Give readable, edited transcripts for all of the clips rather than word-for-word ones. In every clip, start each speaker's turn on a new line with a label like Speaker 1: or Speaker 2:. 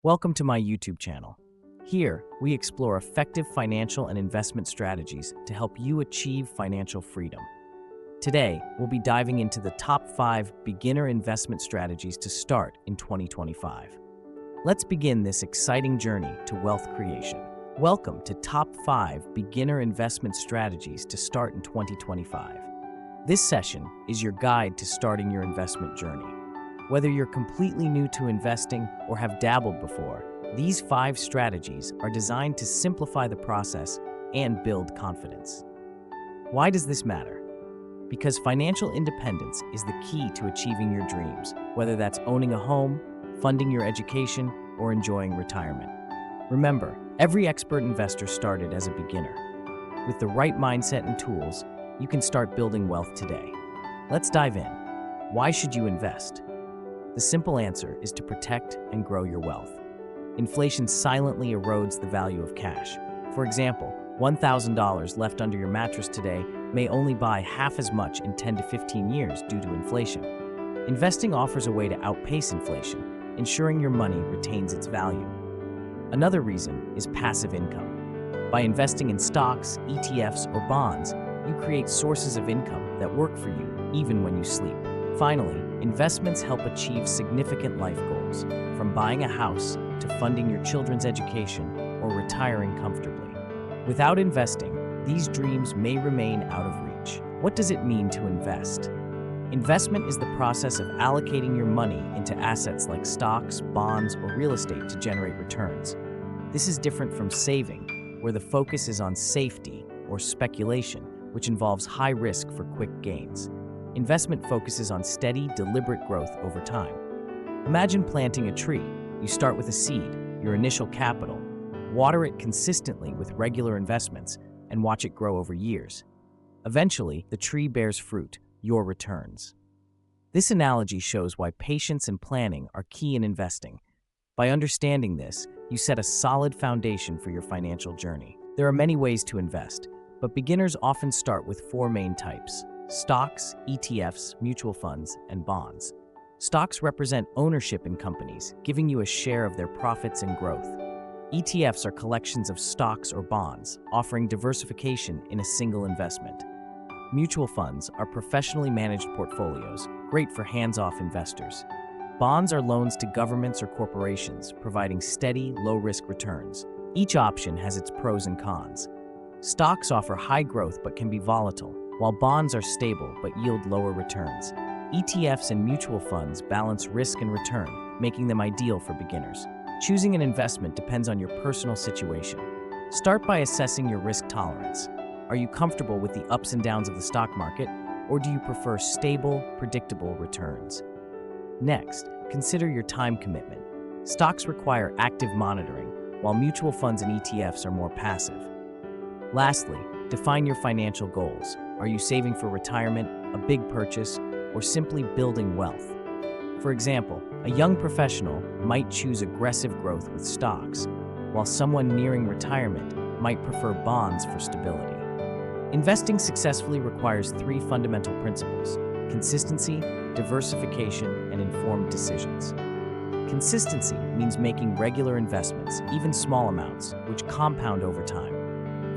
Speaker 1: Welcome to my YouTube channel. Here, we explore effective financial and investment strategies to help you achieve financial freedom. Today, we'll be diving into the top 5 beginner investment strategies to start in 2025. Let's begin this exciting journey to wealth creation. Welcome to Top 5 Beginner Investment Strategies to Start in 2025. This session is your guide to starting your investment journey. Whether you're completely new to investing or have dabbled before, these 5 strategies are designed to simplify the process and build confidence. Why does this matter? Because financial independence is the key to achieving your dreams, whether that's owning a home, funding your education, or enjoying retirement. Remember, every expert investor started as a beginner. With the right mindset and tools, you can start building wealth today. Let's dive in. Why should you invest? The simple answer is to protect and grow your wealth. Inflation silently erodes the value of cash. For example, $1,000 left under your mattress today may only buy half as much in 10 to 15 years due to inflation. Investing offers a way to outpace inflation, ensuring your money retains its value. Another reason is passive income. By investing in stocks, ETFs, or bonds, you create sources of income that work for you even when you sleep. Finally, investments help achieve significant life goals, from buying a house to funding your children's education or retiring comfortably. Without investing, these dreams may remain out of reach. What does it mean to invest? Investment is the process of allocating your money into assets like stocks, bonds, or real estate to generate returns. This is different from saving, where the focus is on safety or speculation, which involves high risk for quick gains. Investment focuses on steady, deliberate growth over time. Imagine planting a tree. You start with a seed, your initial capital, water it consistently with regular investments, and watch it grow over years. Eventually, the tree bears fruit, your returns. This analogy shows why patience and planning are key in investing. By understanding this, you set a solid foundation for your financial journey. There are many ways to invest, but beginners often start with 4 main types: stocks, ETFs, mutual funds, and bonds. Stocks represent ownership in companies, giving you a share of their profits and growth. ETFs are collections of stocks or bonds, offering diversification in a single investment. Mutual funds are professionally managed portfolios, great for hands-off investors. Bonds are loans to governments or corporations, providing steady, low-risk returns. Each option has its pros and cons. Stocks offer high growth but can be volatile, while bonds are stable but yield lower returns. ETFs and mutual funds balance risk and return, making them ideal for beginners. Choosing an investment depends on your personal situation. Start by assessing your risk tolerance. Are you comfortable with the ups and downs of the stock market, or do you prefer stable, predictable returns? Next, consider your time commitment. Stocks require active monitoring, while mutual funds and ETFs are more passive. Lastly, define your financial goals. Are you saving for retirement, a big purchase, or simply building wealth? For example, a young professional might choose aggressive growth with stocks, while someone nearing retirement might prefer bonds for stability. Investing successfully requires 3 fundamental principles: consistency, diversification, and informed decisions. Consistency means making regular investments, even small amounts, which compound over time.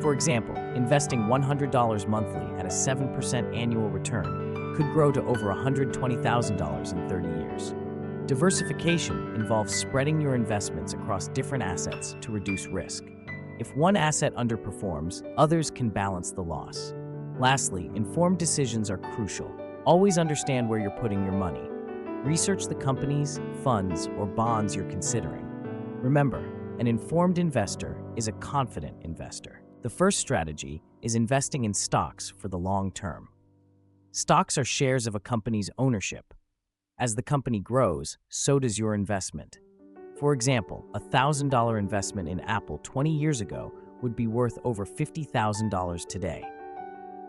Speaker 1: For example, investing $100 monthly at a 7% annual return could grow to over $120,000 in 30 years. Diversification involves spreading your investments across different assets to reduce risk. If one asset underperforms, others can balance the loss. Lastly, informed decisions are crucial. Always understand where you're putting your money. Research the companies, funds, or bonds you're considering. Remember, an informed investor is a confident investor. The first strategy is investing in stocks for the long term. Stocks are shares of a company's ownership. As the company grows, so does your investment. For example, a $1,000 investment in Apple 20 years ago would be worth over $50,000 today.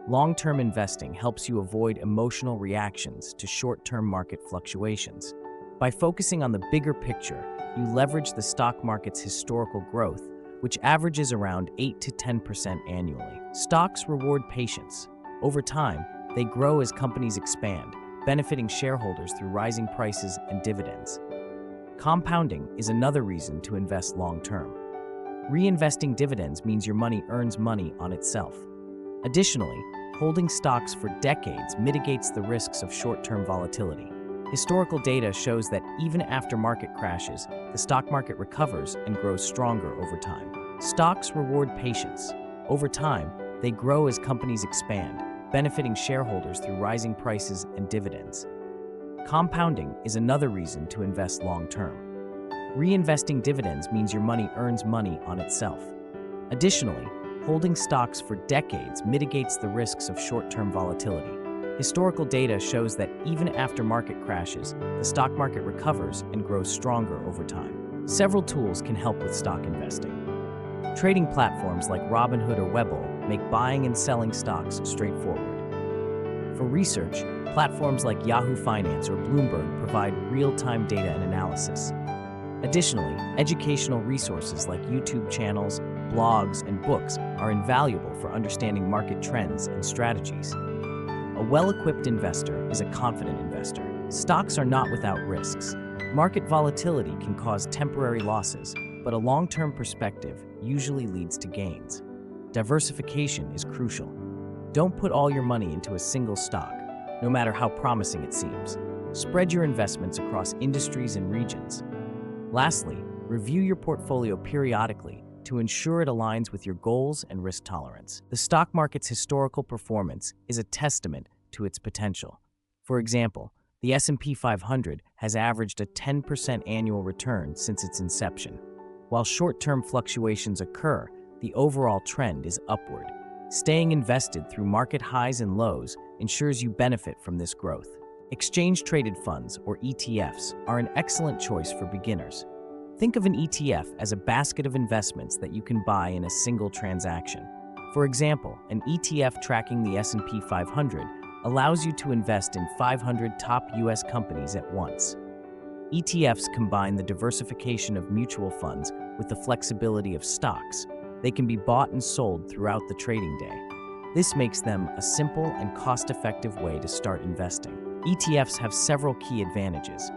Speaker 1: Long-term investing helps you avoid emotional reactions to short-term market fluctuations. By focusing on the bigger picture, you leverage the stock market's historical growth, which averages around 8 to 10% annually. Stocks reward patience. Over time, they grow as companies expand, benefiting shareholders through rising prices and dividends. Compounding is another reason to invest long-term. Reinvesting dividends means your money earns money on itself. Additionally, holding stocks for decades mitigates the risks of short-term volatility. Historical data shows that even after market crashes, the stock market recovers and grows stronger over time. Stocks reward patience. Over time, they grow as companies expand, benefiting shareholders through rising prices and dividends. Compounding is another reason to invest long-term. Reinvesting dividends means your money earns money on itself. Additionally, holding stocks for decades mitigates the risks of short-term volatility. Historical data shows that even after market crashes, the stock market recovers and grows stronger over time. Several tools can help with stock investing. Trading platforms like Robinhood or Webull make buying and selling stocks straightforward. For research, platforms like Yahoo Finance or Bloomberg provide real-time data and analysis. Additionally, educational resources like YouTube channels, blogs, and books are invaluable for understanding market trends and strategies. A well-equipped investor is a confident investor. Stocks are not without risks. Market volatility can cause temporary losses, but a long-term perspective usually leads to gains. Diversification is crucial. Don't put all your money into a single stock, no matter how promising it seems. Spread your investments across industries and regions. Lastly, review your portfolio periodically to ensure it aligns with your goals and risk tolerance. The stock market's historical performance is a testament to its potential. For example, the S&P 500 has averaged a 10% annual return since its inception. While short-term fluctuations occur, the overall trend is upward. Staying invested through market highs and lows ensures you benefit from this growth. Exchange-traded funds, or ETFs, are an excellent choice for beginners. Think of an ETF as a basket of investments that you can buy in a single transaction. For example, an ETF tracking the S&P 500 allows you to invest in 500 top U.S. companies at once. ETFs combine the diversification of mutual funds with the flexibility of stocks. They can be bought and sold throughout the trading day. This makes them a simple and cost-effective way to start investing. ETFs have several key advantages.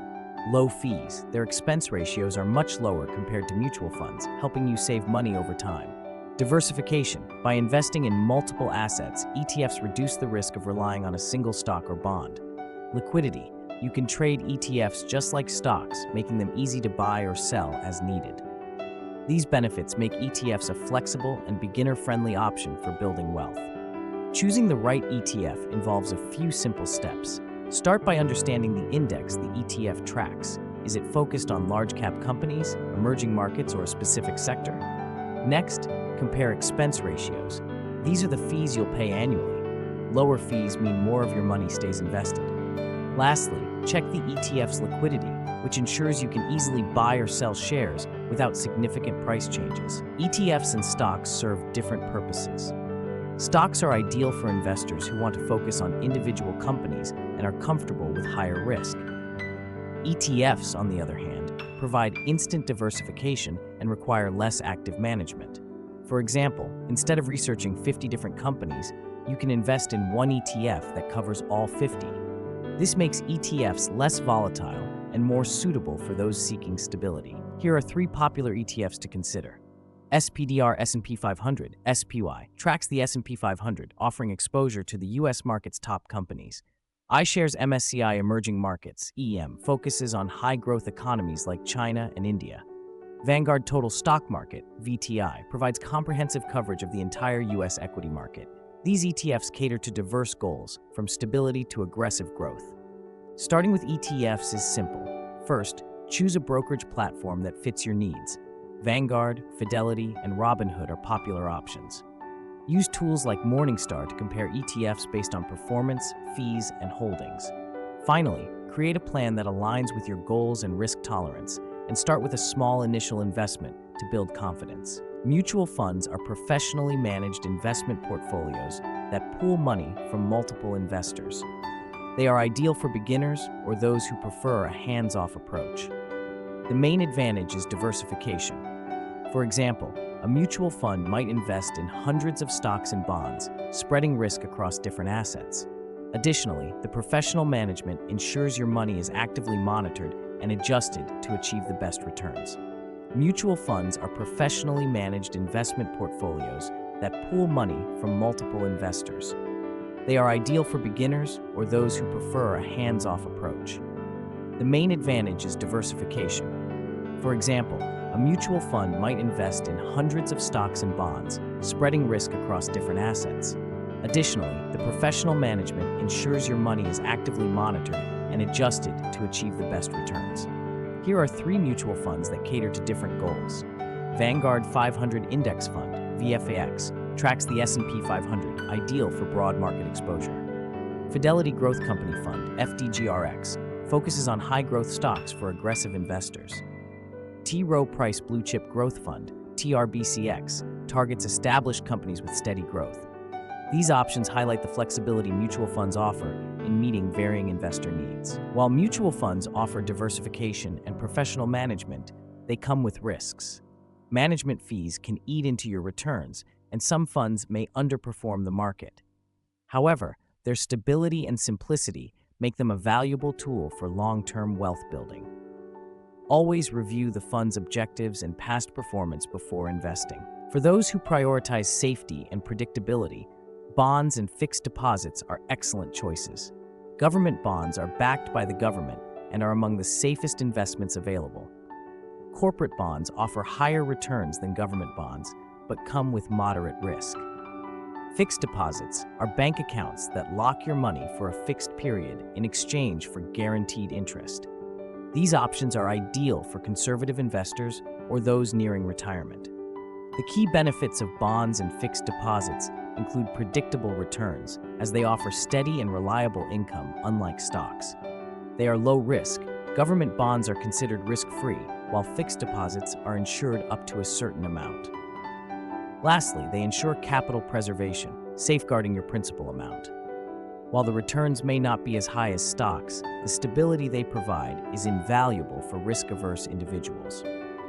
Speaker 1: Low fees. Their expense ratios are much lower compared to mutual funds, helping you save money over time. Diversification. By investing in multiple assets, ETFs reduce the risk of relying on a single stock or bond. Liquidity. You can trade ETFs just like stocks, making them easy to buy or sell as needed. These benefits make ETFs a flexible and beginner-friendly option for building wealth. Choosing the right ETF involves a few simple steps. Start by understanding the index the ETF tracks. Is it focused on large-cap companies, emerging markets, or a specific sector? Next, compare expense ratios. These are the fees you'll pay annually. Lower fees mean more of your money stays invested. Lastly, check the ETF's liquidity, which ensures you can easily buy or sell shares without significant price changes. ETFs and stocks serve different purposes. Stocks are ideal for investors who want to focus on individual companies and are comfortable with higher risk. ETFs, on the other hand, provide instant diversification and require less active management. For example, instead of researching 50 different companies, you can invest in one ETF that covers all 50. This makes ETFs less volatile and more suitable for those seeking stability. Here are 3 popular ETFs to consider. SPDR S&P 500, SPY, tracks the S&P 500, offering exposure to the U.S. market's top companies. iShares MSCI Emerging Markets, EM, focuses on high-growth economies like China and India. Vanguard Total Stock Market, VTI, provides comprehensive coverage of the entire U.S. equity market. These ETFs cater to diverse goals, from stability to aggressive growth. Starting with ETFs is simple. First, choose a brokerage platform that fits your needs. Vanguard, Fidelity, and Robinhood are popular options. Use tools like Morningstar to compare ETFs based on performance, fees, and holdings. Finally, create a plan that aligns with your goals and risk tolerance, and start with a small initial investment to build confidence. Mutual funds are professionally managed investment portfolios that pool money from multiple investors. They are ideal for beginners or those who prefer a hands-off approach. The main advantage is diversification. For example, a mutual fund might invest in hundreds of stocks and bonds, spreading risk across different assets. Additionally, the professional management ensures your money is actively monitored and adjusted to achieve the best returns. Mutual funds are professionally managed investment portfolios that pool money from multiple investors. They are ideal for beginners or those who prefer a hands-off approach. The main advantage is diversification. For example, a mutual fund might invest in hundreds of stocks and bonds, spreading risk across different assets. Additionally, the professional management ensures your money is actively monitored and adjusted to achieve the best returns. Here are 3 mutual funds that cater to different goals. Vanguard 500 Index Fund, VFAX, tracks the S&P 500, ideal for broad market exposure. Fidelity Growth Company Fund, FDGRX, focuses on high-growth stocks for aggressive investors. T. Rowe Price Blue Chip Growth Fund, TRBCX, targets established companies with steady growth. These options highlight the flexibility mutual funds offer in meeting varying investor needs. While mutual funds offer diversification and professional management, they come with risks. Management fees can eat into your returns, and some funds may underperform the market. However, their stability and simplicity make them a valuable tool for long-term wealth building. Always review the fund's objectives and past performance before investing. For those who prioritize safety and predictability, bonds and fixed deposits are excellent choices. Government bonds are backed by the government and are among the safest investments available. Corporate bonds offer higher returns than government bonds, but come with moderate risk. Fixed deposits are bank accounts that lock your money for a fixed period in exchange for guaranteed interest. These options are ideal for conservative investors or those nearing retirement. The key benefits of bonds and fixed deposits include predictable returns, as they offer steady and reliable income, unlike stocks. They are low risk. Government bonds are considered risk-free, while fixed deposits are insured up to a certain amount. Lastly, they ensure capital preservation, safeguarding your principal amount. While the returns may not be as high as stocks, the stability they provide is invaluable for risk-averse individuals.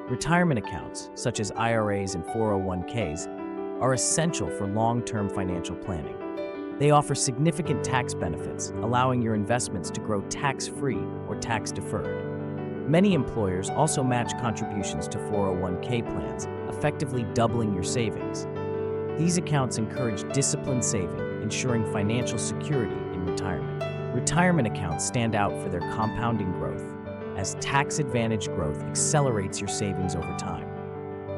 Speaker 1: Retirement accounts, such as IRAs and 401ks, are essential for long-term financial planning. They offer significant tax benefits, allowing your investments to grow tax-free or tax-deferred. Many employers also match contributions to 401k plans, effectively doubling your savings. These accounts encourage disciplined saving, ensuring financial security in retirement. Retirement accounts stand out for their compounding growth, as tax-advantaged growth accelerates your savings over time.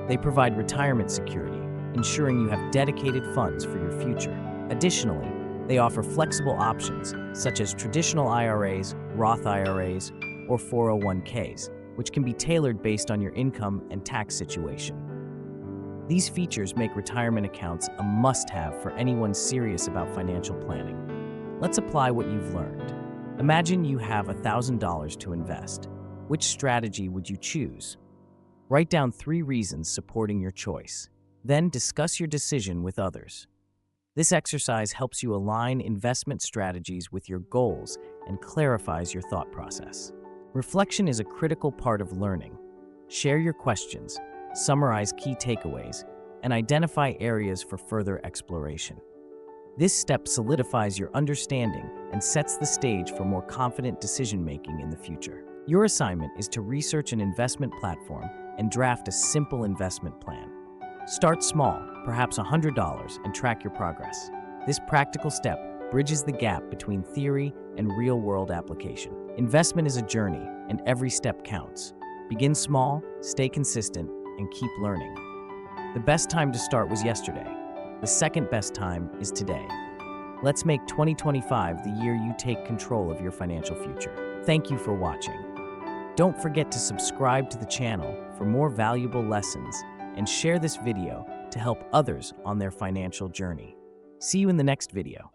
Speaker 1: They provide retirement security, ensuring you have dedicated funds for your future. Additionally, they offer flexible options, such as traditional IRAs, Roth IRAs, or 401ks, which can be tailored based on your income and tax situation. These features make retirement accounts a must-have for anyone serious about financial planning. Let's apply what you've learned. Imagine you have $1,000 to invest. Which strategy would you choose? Write down 3 reasons supporting your choice. Then discuss your decision with others. This exercise helps you align investment strategies with your goals and clarifies your thought process. Reflection is a critical part of learning. Share your questions, summarize key takeaways, and identify areas for further exploration. This step solidifies your understanding and sets the stage for more confident decision-making in the future. Your assignment is to research an investment platform and draft a simple investment plan. Start small, perhaps $100, and track your progress. This practical step bridges the gap between theory and real-world application. Investment is a journey, and every step counts. Begin small, stay consistent, and keep learning. The best time to start was yesterday. The second best time is today. Let's make 2025 the year you take control of your financial future. Thank you for watching. Don't forget to subscribe to the channel for more valuable lessons and share this video to help others on their financial journey. See you in the next video.